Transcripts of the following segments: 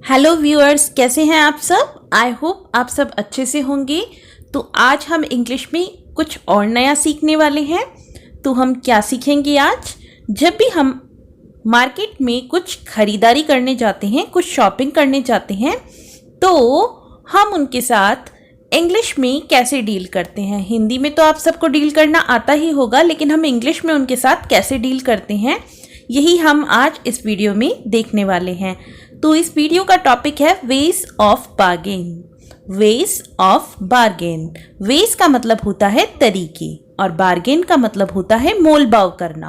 Hello viewers, कैसे हैं आप सब। आई होप आप सब अच्छे से होंगे। तो आज हम इंग्लिश में कुछ और नया सीखने वाले हैं। तो हम क्या सीखेंगे आज? जब भी हम मार्केट में कुछ खरीदारी करने जाते हैं, कुछ शॉपिंग करने जाते हैं, तो हम उनके साथ इंग्लिश में कैसे डील करते हैं। हिंदी में तो आप सबको डील करना आता ही होगा, लेकिन हम इंग्लिश में उनके साथ कैसे डील करते हैं, यही हम आज इस वीडियो में देखने वाले हैं। तो इस वीडियो का टॉपिक है ways of bargain. Ways of bargain. Ways का मतलब होता है तरीके और बार्गेन का मतलब होता है मोल भाव करना।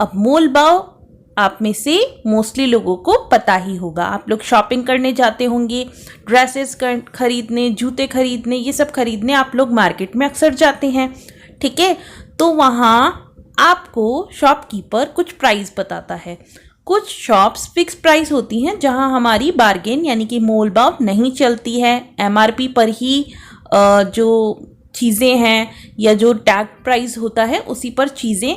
अब मोल भाव आप में से मोस्टली लोगों को पता ही होगा। आप लोग शॉपिंग करने जाते होंगे, ड्रेसेस खरीदने, जूते खरीदने, ये सब खरीदने आप लोग मार्केट में अक्सर जाते हैं। ठीक है, तो वहाँ आपको शॉपकीपर कुछ प्राइस बताता है। कुछ शॉप्स फिक्स प्राइस होती हैं जहां हमारी बार्गेन यानी कि मोल भाव नहीं चलती है। एमआरपी पर ही जो चीज़ें हैं या जो टैग प्राइस होता है उसी पर चीज़ें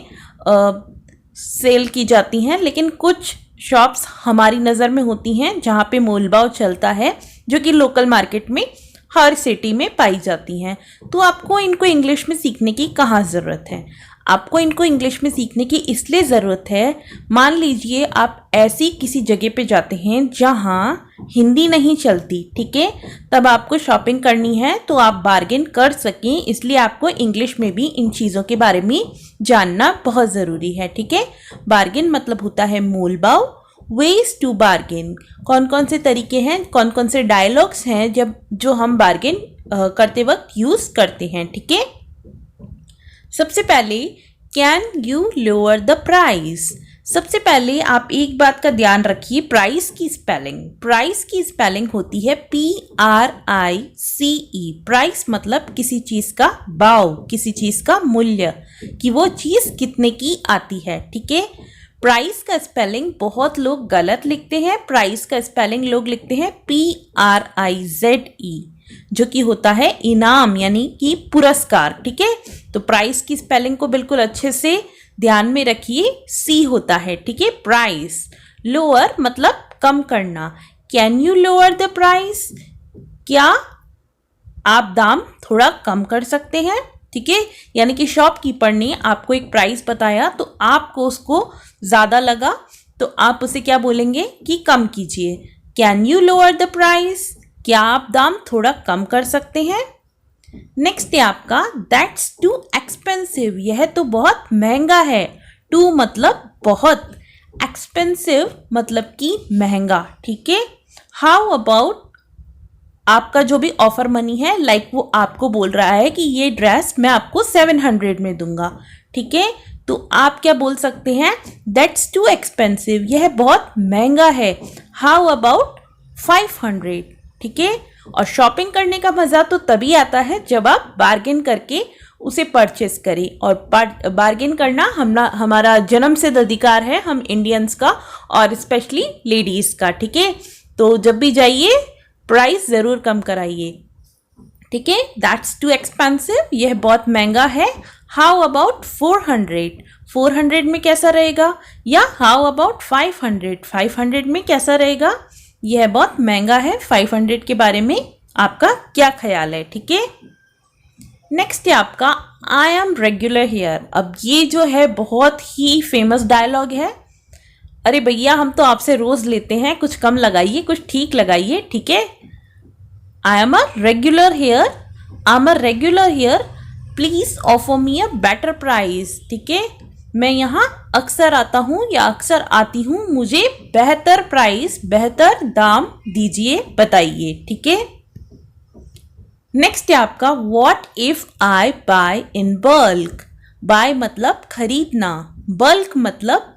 सेल की जाती हैं। लेकिन कुछ शॉप्स हमारी नज़र में होती हैं जहां पे मोल भाव चलता है, जो कि लोकल मार्केट में हर सिटी में पाई जाती हैं। तो आपको इनको इंग्लिश में सीखने की कहाँ ज़रूरत है? आपको इनको इंग्लिश में सीखने की इसलिए ज़रूरत है, मान लीजिए आप ऐसी किसी जगह पे जाते हैं जहाँ हिंदी नहीं चलती, ठीक है, तब आपको शॉपिंग करनी है तो आप बार्गेन कर सकें, इसलिए आपको इंग्लिश में भी इन चीज़ों के बारे में जानना बहुत ज़रूरी है। ठीक है, बार्गेन मतलब होता है मोल भाव। वेज टू बार्गेन, कौन कौन से तरीके हैं, कौन कौन से डायलॉग्स हैं जो हम बार्गेन करते वक्त यूज़ करते हैं। ठीक है, सबसे पहले can you lower the price. सबसे पहले आप एक बात का ध्यान रखिए, प्राइस की स्पेलिंग। प्राइस की स्पेलिंग होती है PRICE। प्राइस मतलब किसी चीज़ का भाव, किसी चीज़ का मूल्य, कि वो चीज़ कितने की आती है। ठीक है, प्राइस का स्पेलिंग बहुत लोग गलत लिखते हैं। प्राइस का स्पेलिंग लोग लिखते हैं PRIZE, जो कि होता है इनाम यानी कि पुरस्कार। ठीक है, तो प्राइस की स्पेलिंग को बिल्कुल अच्छे से ध्यान में रखिए, सी होता है। ठीक है, प्राइस। लोअर मतलब कम करना। Can you lower the price? क्या आप दाम थोड़ा कम कर सकते हैं? ठीक है, यानी कि शॉपकीपर ने आपको एक प्राइस बताया तो आपको उसको ज़्यादा लगा, तो आप उसे क्या बोलेंगे कि कम कीजिए। Can you lower the price? क्या आप दाम थोड़ा कम कर सकते हैं? नेक्स्ट है आपका दैट्स टू एक्सपेंसिव। यह तो बहुत महंगा है। टू मतलब बहुत, एक्सपेंसिव मतलब कि महंगा। ठीक है, हाउ अबाउट, आपका जो भी ऑफर मनी है, लाइक वो आपको बोल रहा है कि ये ड्रेस मैं आपको 700 में दूंगा। ठीक है, तो आप क्या बोल सकते हैं? दैट्स टू एक्सपेंसिव, यह बहुत महंगा है। How about 500? ठीक है, और शॉपिंग करने का मज़ा तो तभी आता है जब आप बार्गेन करके उसे परचेस करें। और बार्गेन करना हमारा जन्मसिद्ध अधिकार है, हम इंडियंस का, और स्पेशली लेडीज़ का। ठीक है, तो जब भी जाइए प्राइस ज़रूर कम कराइए। ठीक है, दैट्स टू एक्सपेंसिव, यह बहुत महंगा है। How about 400? 400 में कैसा रहेगा? या हाउ अबाउट 500? 500 में कैसा रहेगा? यह बहुत महंगा है। 500 के बारे में आपका क्या ख्याल है? ठीक है, नेक्स्ट है आपका आई एम रेगुलर हियर। अब ये जो है बहुत ही फेमस डायलॉग है। अरे भैया, हम तो आपसे रोज लेते हैं, कुछ कम लगाइए, कुछ ठीक लगाइए। ठीक है, I am a regular here, I am a regular here, please offer me a better price. ठीक है, मैं यहाँ अक्सर आता हूँ या अक्सर आती हूँ, मुझे बेहतर प्राइस, बेहतर दाम दीजिए, बताइए। ठीक है, नेक्स्ट है आपका what if I buy in bulk. Buy मतलब खरीदना, बल्क मतलब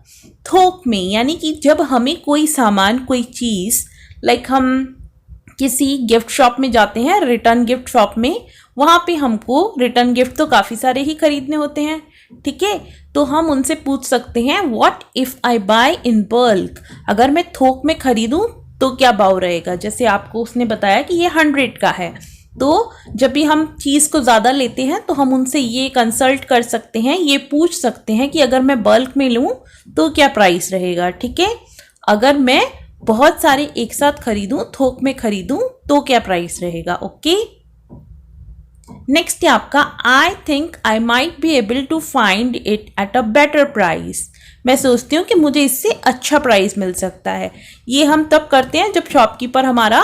थोक में, यानी कि जब हमें कोई सामान, कोई चीज़, लाइक हम किसी गिफ्ट शॉप में जाते हैं, रिटर्न गिफ्ट शॉप में, वहाँ पे हमको रिटर्न गिफ्ट तो काफ़ी सारे ही खरीदने होते हैं। ठीक है, तो हम उनसे पूछ सकते हैं what if I buy in bulk, अगर मैं थोक में खरीदूं तो क्या भाव रहेगा। जैसे आपको उसने बताया कि ये 100 का है, तो जब भी हम चीज़ को ज़्यादा लेते हैं तो हम उनसे ये कंसल्ट कर सकते हैं, ये पूछ सकते हैं कि अगर मैं बल्क में लूँ तो क्या प्राइस रहेगा। ठीक है, अगर मैं बहुत सारे एक साथ खरीदूं, थोक में खरीदूं तो क्या प्राइस रहेगा। ओके, नेक्स्ट है आपका I think I might be able to find it at a better price. मैं सोचती हूँ कि मुझे इससे अच्छा प्राइस मिल सकता है। ये हम तब करते हैं जब शॉपकीपर हमारा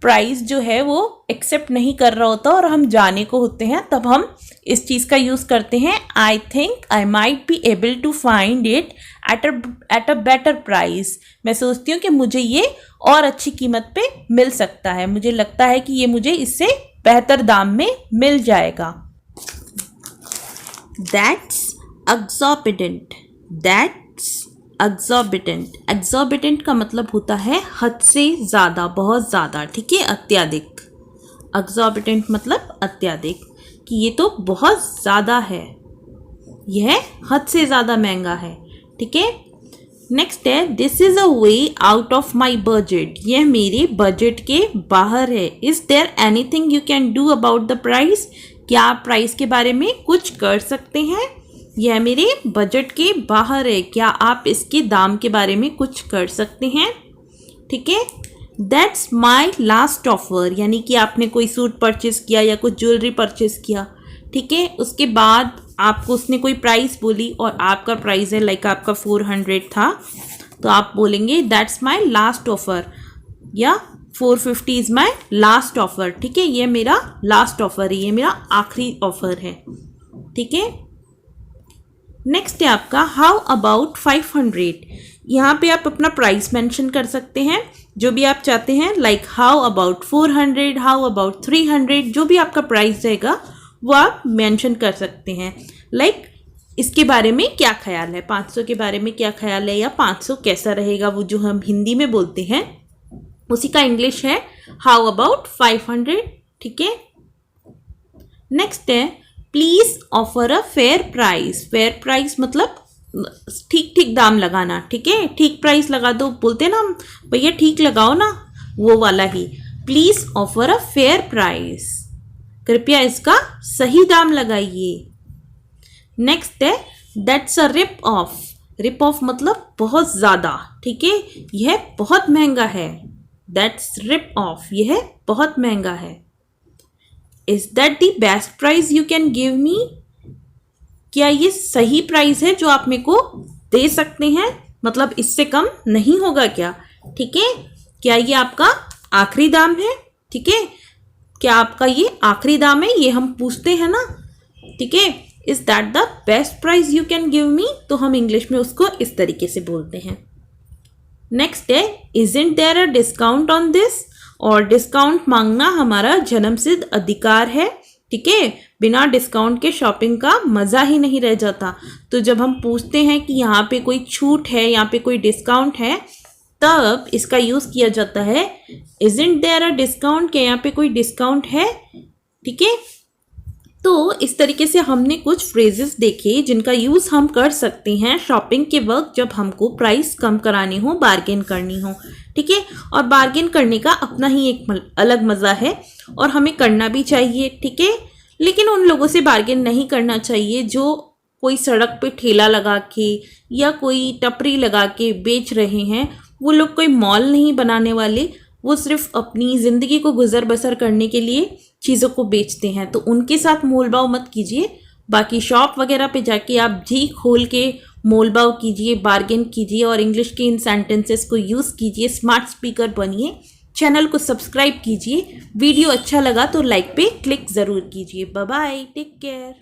प्राइस जो है वो एक्सेप्ट नहीं कर रहा होता और हम जाने को होते हैं, तब हम इस चीज़ का यूज़ करते हैं। I think I might be able to find it at a better price. मैं सोचती हूँ कि मुझे ये और अच्छी कीमत पे मिल सकता है, मुझे लगता है कि ये मुझे इससे बेहतर दाम में मिल जाएगा। That's exorbitant. That's exorbitant. Exorbitant का मतलब होता है हद से ज़्यादा, बहुत ज़्यादा, ठीक है, अत्यधिक। एक्सॉर्बिटेंट मतलब अत्यधिक, कि ये तो बहुत ज़्यादा है, यह हद से ज़्यादा महंगा है, ठीक है। नेक्स्ट है this is a way out of my budget. यह मेरे बजट के बाहर है। Is there anything you can do about the price. क्या आप प्राइस के बारे में कुछ कर सकते हैं। यह मेरे बजट के बाहर है, क्या आप इसके दाम के बारे में कुछ कर सकते हैं, ठीक है। दैट्स माई लास्ट ऑफर, यानी कि आपने कोई सूट परचेस किया या कुछ ज्वेलरी परचेस किया, ठीक है, उसके बाद आपको उसने कोई प्राइस बोली और आपका प्राइस है लाइक आपका 400 था, तो आप बोलेंगे दैट्स माई लास्ट ऑफर, या 450 इज़ माई लास्ट ऑफर, ठीक है, ये मेरा लास्ट ऑफर है, ये मेरा आखिरी ऑफर है, ठीक है। नेक्स्ट है आपका हाउ अबाउट 500। यहाँ पे आप अपना प्राइस मेंशन कर सकते हैं जो भी आप चाहते हैं, like how about 400, how about 300, जो भी आपका प्राइस रहेगा वो आप मेंशन कर सकते हैं। लाइक इसके बारे में क्या ख्याल है, 500 के बारे में क्या ख्याल है, या 500 कैसा रहेगा, वो जो हम हिंदी में बोलते हैं उसी का इंग्लिश है हाउ अबाउट 500, ठीक है। नेक्स्ट है please offer a fair price. Fair price मतलब ठीक ठीक दाम लगाना, ठीक है, ठीक प्राइस लगा दो, बोलते हैं ना हम, भैया ठीक लगाओ ना, वो वाला ही। Please offer a fair price, कृपया इसका सही दाम लगाइए। नेक्स्ट है that's a rip off. Rip off मतलब बहुत ज़्यादा, ठीक है, यह बहुत महंगा है। दैट्स रिप ऑफ, यह बहुत महंगा है। Is that the best price you can give me. क्या ये सही प्राइस है जो आप मेरे को दे सकते हैं, मतलब इससे कम नहीं होगा क्या, ठीक है। क्या ये आपका आखिरी दाम है, ठीक है, क्या आपका ये आखिरी दाम है, ये हम पूछते हैं ना, ठीक है। Is that the best price you can give me, तो हम इंग्लिश में उसको इस तरीके से बोलते हैं। नेक्स्ट है isn't there a discount on this. और डिस्काउंट मांगना हमारा जन्मसिद्ध अधिकार है, ठीक है, बिना डिस्काउंट के शॉपिंग का मज़ा ही नहीं रह जाता। तो जब हम पूछते हैं कि यहाँ पे कोई छूट है, यहाँ पे कोई डिस्काउंट है, तब इसका यूज़ किया जाता है इजंट देयर अ डिस्काउंट, के यहाँ पे कोई डिस्काउंट है, ठीक है। तो इस तरीके से हमने कुछ फ्रेजेस देखे जिनका यूज़ हम कर सकते हैं शॉपिंग के वक्त जब हमको प्राइस कम करानी हो, बार्गेन करनी हो, ठीक है। और बार्गेन करने का अपना ही एक अलग मज़ा है और हमें करना भी चाहिए, ठीक है। लेकिन उन लोगों से बार्गेन नहीं करना चाहिए जो कोई सड़क पे ठेला लगा के या कोई टपरी लगा के बेच रहे हैं। वो लोग कोई मॉल नहीं बनाने वाले, वो सिर्फ अपनी ज़िंदगी को गुजर बसर करने के लिए चीज़ों को बेचते हैं, तो उनके साथ मोलभाव मत कीजिए। बाकी शॉप वगैरह पे जाके आप जी खोल के मोलभाव कीजिए, बार्गेन कीजिए और इंग्लिश के इन सेंटेंसेस को यूज़ कीजिए, स्मार्ट स्पीकर बनिए। चैनल को सब्सक्राइब कीजिए। वीडियो अच्छा लगा तो लाइक पे क्लिक ज़रूर कीजिए। Bye bye, take care.